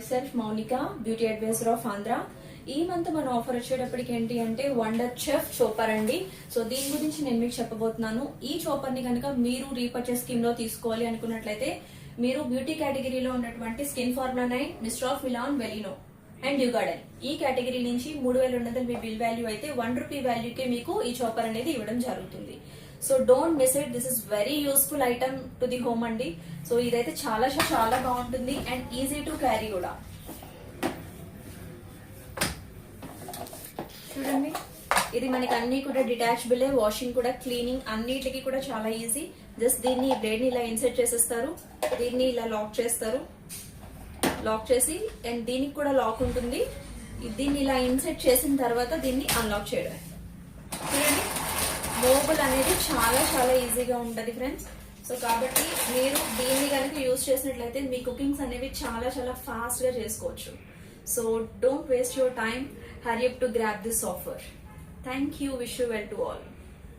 myself Maunika, beauty advisor of Andhra. ఈ month మన offer వచ్చేటప్పటికి ఏంటి అంటే వండర్ చెఫ్ చోపర్ అండి. సో దీని గురించి నేను మీకు చెప్పబోతున్నాను. ఈ చోపర్ ని కనుక మీరు రీపర్చేస్ స్కీమ్ లో తీసుకోవాలి అనుకున్నట్లయితే మీరు బ్యూటీ కేటగిరీలో ఉన్నటువంటి skin formula 9, Mister of Milan, వెలినో అండ్ డ్యూ గార్డెన్ ఈ కేటగిరీ నుంచి 3200 మీ బిల్ వాల్యూ అయితే ₹1 వాల్యూకే మీకు ఈ చోపర్ అనేది ఇవ్వడం జరుగుతుంది. So don't miss it. This is very useful item to the home అండి. సో ఇదైతే చాలా చాలా బాగుంటుంది అండ్ ఈజీ టు క్యారీ కూడా. చూడండి, ఇది మనకి అన్ని కూడా డిటాచబుల్, వాషింగ్ కూడా, క్లీనింగ్ అన్నిటికి కూడా చాలా ఈజీ. జస్ట్ దీన్ని బ్లేడ్ ని ఇలా ఇన్సర్ట్ చేసేస్తారు, దీన్ని ఇలా లాక్ చేస్తారు, లాక్ చేసి అండ్ దీనికి కూడా లాక్ ఉంటుంది. దీన్ని ఇలా ఇన్సర్ట్ చేసిన తర్వాత దీన్ని అన్లాక్ చేయడం. చూడండి, మూవబుల్ అనేది చాలా ఈజీగా ఉంటుంది ఫ్రెండ్స్. సో కాబట్టి మీరు దీన్ని కనుక యూజ్ చేసినట్లయితే మీ కుకింగ్స్ అనేవి చాలా ఫాస్ట్ గా చేసుకోవచ్చు. So don't waste your time. Hurry up to grab this offer. Thank you. Wish you well to all.